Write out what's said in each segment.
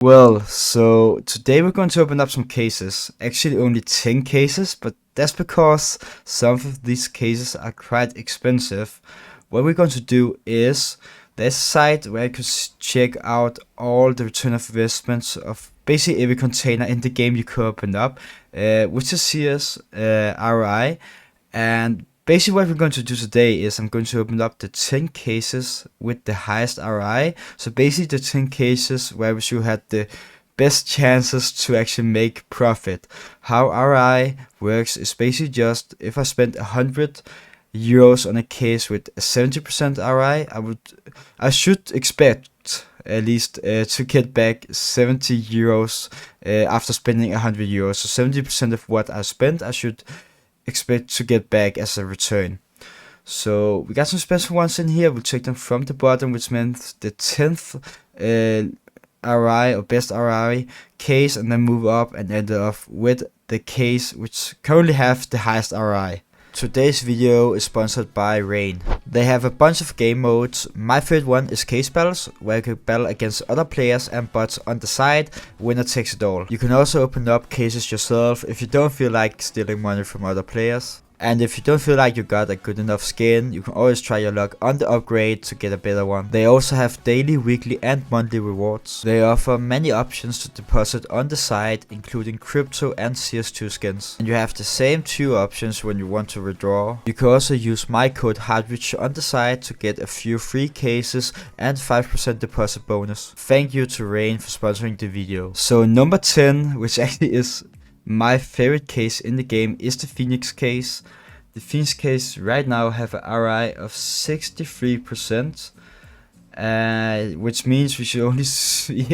Well, so today we're going to open up some cases. Actually, only 10 cases, but that's because some of these cases are quite expensive. What we're going to do is there's a site where you can check out all the return of investments of basically every container in the game you could open up, which is CS RI. And basically, what we're going to do today is I'm going to open up the 10 cases with the highest ROI. So basically, the 10 cases where we should have the best chances to actually make profit. How ROI works is basically just if I spend 100 euros on a case with a 70% ROI, I should expect at least to get back 70 euros after spending 100 euros. So 70% of what I spent, I should expect to get back as a return. So we got some special ones in here. We'll take them from the bottom, which meant the 10th RI or best RI case, and then move up and end off with the case which currently have the highest RI. Today's video is sponsored by Rain. They have a bunch of game modes. My favorite one is case battles, where you can battle against other players and bots on the side. Winner takes it all. You can also open up cases yourself if you don't feel like stealing money from other players. And if you don't feel like you got a good enough skin, you can always try your luck on the upgrade to get a better one. They also have daily, weekly and monthly rewards. They offer many options to deposit on the site, including crypto and CS2 skins. And you have the same two options when you want to withdraw. You can also use my code HARTWICH on the site to get a few free cases and 5% deposit bonus. Thank you to Rain for sponsoring the video. So number 10, which actually is my favorite case in the game, is the Phoenix case. The Phoenix case right now have an RI of 63%, which means we should only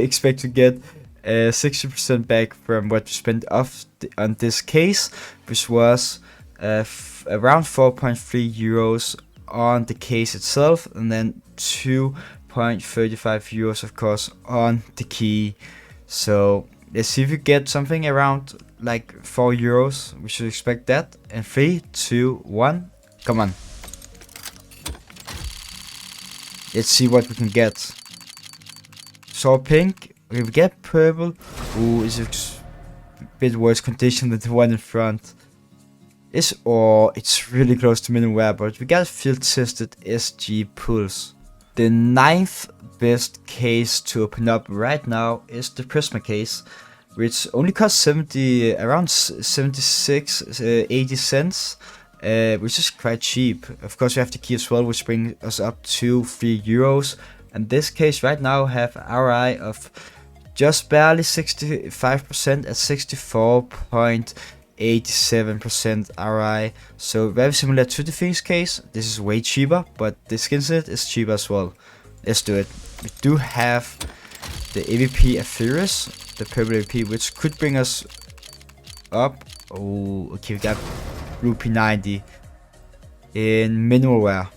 expect to get 60% back from what we spent on this case, which was around 4.3 euros on the case itself, and then 2.35 euros of course on the key. So let's see if we get something around like 4 euros. We should expect that. And 3, 2, 1. Come on. Let's see what we can get. So pink. We get purple. Ooh, it's a bit worse condition than the one in front. It's really close to minimum wear, but we got field tested SG pulse. The 9th best case to open up right now is the Prisma case, which only costs around 76, 80 cents, which is quite cheap. Of course, we have the key as well, which brings us up to 3 euros. And this case right now have RI of just barely 65% at 64.87% RI. So very similar to the Phoenix case. This is way cheaper, but the skin set is cheaper as well. Let's do it. We do have the AVP Aphirus, the purple AVP, which could bring us up. Oh, okay, we got blue P90 in minimal wear.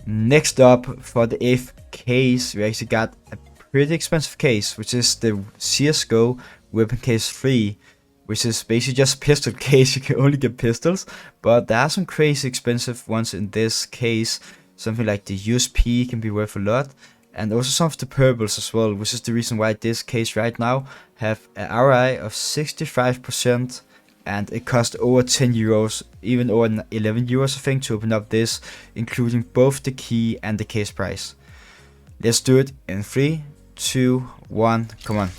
Next up, for the 8th case, we actually got a pretty expensive case, which is the CSGO Weapon Case 3, which is basically just a pistol case. You can only get pistols, but there are some crazy expensive ones in this case. Something like the USP can be worth a lot, and also some of the purples as well, which is the reason why this case right now have an RI of 65%, and it costs over 10 euros, even over 11 euros I think, to open up this, including both the key and the case price. Let's do it in 3, 2, 1, come on.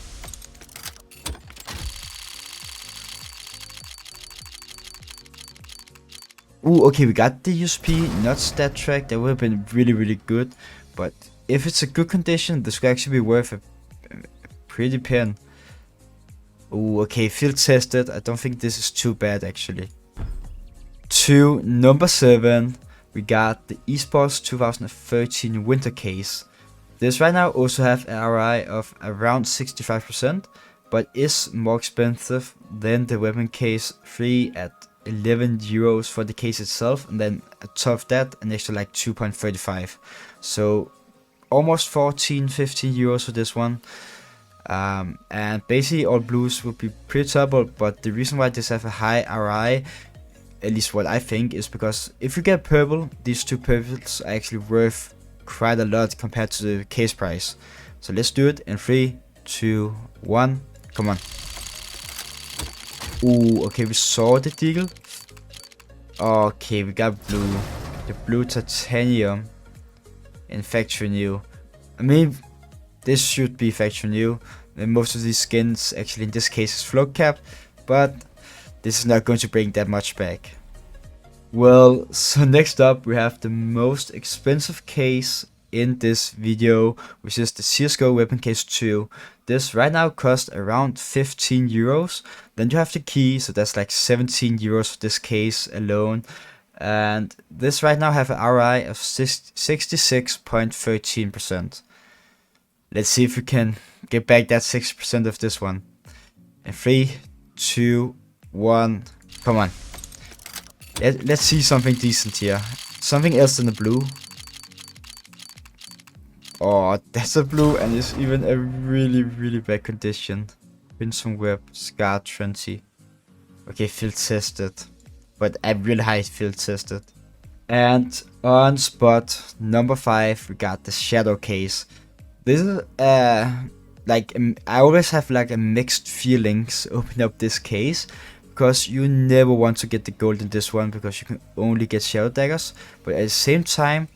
Ooh, okay, we got the USP, not stat track. That would have been really good, but if it's a good condition, this could actually be worth a pretty pen. Ooh, okay, field tested. I don't think this is too bad actually. To number 7, we got the Esports 2013 Winter case. This right now also have an RI of around 65%, but is more expensive than the Weapon Case 3 at 11 euros for the case itself, and then on top of that an extra like 2.35. So almost 14-15 euros for this one. And basically all blues would be pretty terrible, but the reason why this have a high RI, at least what I think, is because if you get purple, these two purples are actually worth quite a lot compared to the case price. So let's do it in 3, 2, 1. Come on. Ooh, okay, we saw the deal. Okay, we got blue. The blue titanium in factory new. I mean, this should be factory new. And most of these skins, actually in this case, is float cap, but this is not going to bring that much back. Well, so next up we have the most expensive case in this video, which is the CSGO weapon case 2. This right now costs around 15 euros. Then you have the key, so that's like 17 euros for this case alone. And this right now have an RI of 66.13%. Let's see if we can get back that 6% of this one. In 3, 2, 1, come on. Let's see something decent here. Something else than the blue. Oh, that's a blue and it's even a really bad condition. Winsome Web, Scar 20. Okay, field tested. But a really high field tested. And on spot number 5, we got the Shadow case. This is like I always have like a mixed feelings opening up this case, because you never want to get the gold in this one because you can only get shadow daggers. But at the same time,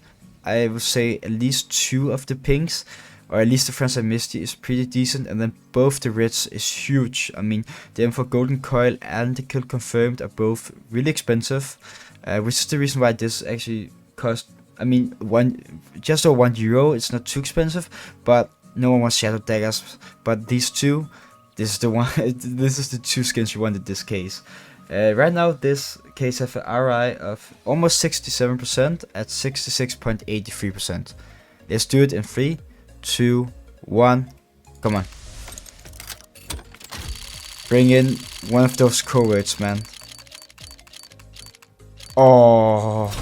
I would say at least 2 of the pinks, or at least the Friends I Misty, is pretty decent, and then both the reds is huge. I mean, the M4 Golden Coil and the Kill Confirmed are both really expensive, which is the reason why this actually cost. I mean, just over €1. It's not too expensive, but no one wants shadow daggers. But these two, this is the one. This is the 2 skins you want in this case. Right now, this case has an RI of almost 67% at 66.83%. Let's do it in 3, 2, 1. Come on. Bring in one of those cowords, man. Oh.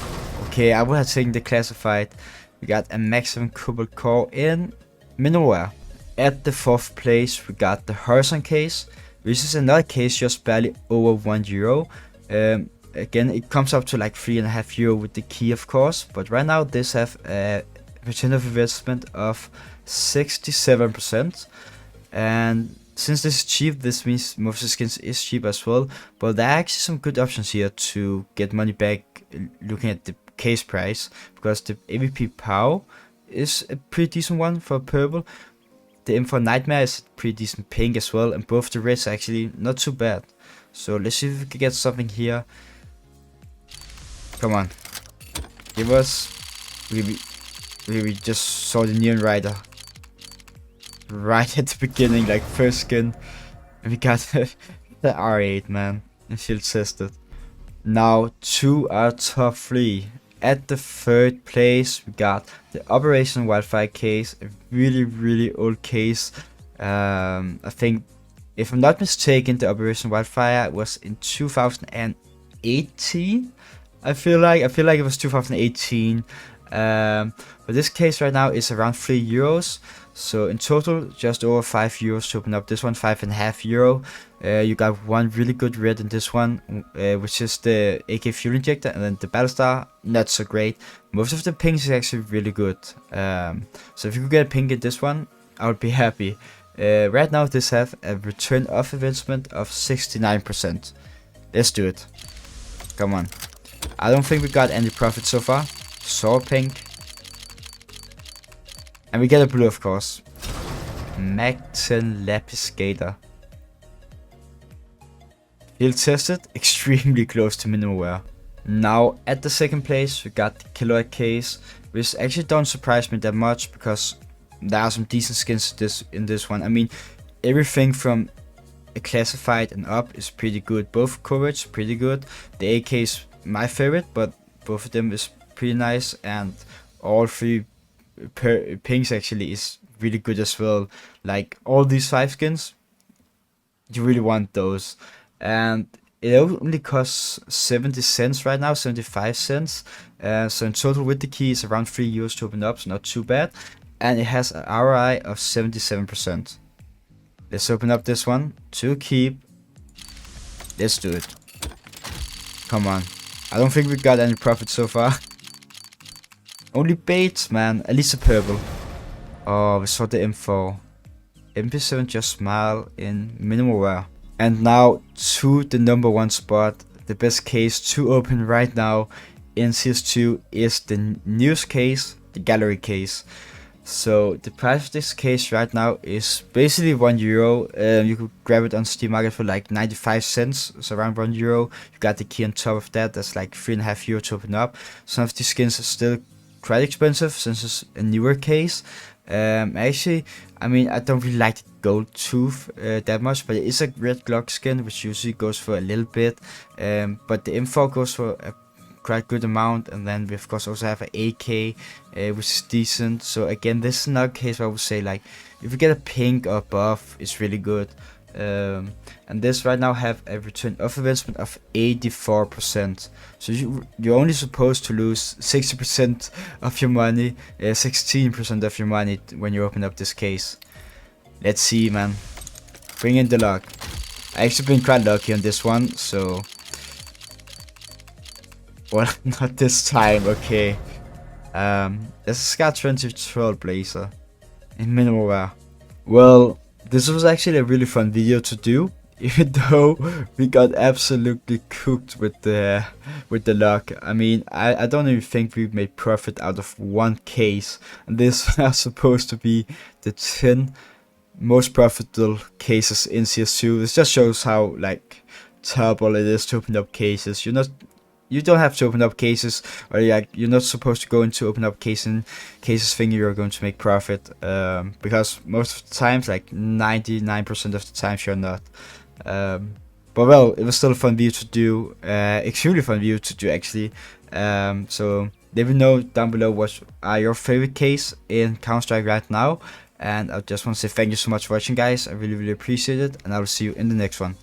Okay, I would have taken the classified. We got a maximum cobalt core in mineralware. At the 4th place, we got the Horizon case, which is another case just barely over €1. Again, it comes up to like €3.5 with the key, of course. But right now, this have a return of investment of 67%. And since this is cheap, this means most of the skins is cheap as well. But there are actually some good options here to get money back looking at the case price, because the AVP POW is a pretty decent one for purple. The M4 Nightmare is a pretty decent pink as well, and both the reds are actually not too bad. So let's see if we can get something here. Come on, give us. We just saw the Neon Rider right at the beginning, like first skin, and we got the R8, man, and field tested. Now to our top 3. At the 3rd place, we got the Operation Wildfire case, a really old case. I think, if I'm not mistaken, the Operation Wildfire was in 2018. I feel like it was 2018. But this case right now is around €3. So in total, just over €5 to open up this one, €5.5. You got one really good red in this one, which is the AK Fuel Injector, and then the Battlestar, not so great. Most of the pinks is actually really good. So if you could get a pink in this one, I would be happy. Right now, this have a return of investment of 69%. Let's do it. Come on. I don't think we got any profit so far. Saw pink. And we get a blue, of course. Mag 10 Lapis Skater. Field tested, extremely close to mineralware. Now at the 2nd place, we got the Kiloid case, which actually don't surprise me that much, because there are some decent skins in this one. I mean, everything from a classified and up is pretty good. Both coverage pretty good. The AK is my favorite, but both of them is pretty nice, and all 3 pinks actually is really good as well. Like all these 5 skins, you really want those. And it only costs 70 cents right now, 75 cents. So in total with the key is around €3 to open up, so not too bad. And it has an ROI of 77%. Let's open up this one to keep. Let's do it. Come on. I don't think we got any profit so far. Only baits, man. At least a purple. Oh, we saw the M4. MP7 Just Smile in minimal wear. And now to the number one spot, the best case to open right now in CS2 is the newest case, the gallery case. So the price of this case right now is basically €1. You could grab it on Steam Market for like 95 cents, so around €1. You got the key on top of that. That's like €3.5 to open up. Some of these skins are still quite expensive since it's a newer case. Actually, I mean, I don't really like the gold tooth that much, but it is a red Glock skin, which usually goes for a little bit. But the info goes for a quite good amount, and then we of course also have an AK, which is decent. So again, this is another case where I would say, like, if you get a pink or buff, it's really good. And this right now have a return of investment of 84%. So you're only supposed to lose 60% of your money, 16% of your money when you open up this case. Let's see, man. Bring in the luck. I actually been quite lucky on this one, so. Well, not this time, okay. There's a Scar 20 Trailblazer in minimal wear. Well, this was actually a really fun video to do, even though we got absolutely cooked with the luck. I mean, I don't even think we made profit out of one case, and this was supposed to be the 10 most profitable cases in CS2. This just shows how, like, terrible it is to open up cases. You don't have to open up cases, or like, you're not supposed to go into open up cases thinking you're going to make profit, because most of the times, like 99% of the times, you're not. But well, it was still a fun video to do, extremely fun video to do actually. So let me know down below what are your favorite case in Counter-Strike right now, and I just want to say thank you so much for watching, guys. I really appreciate it, and I will see you in the next one.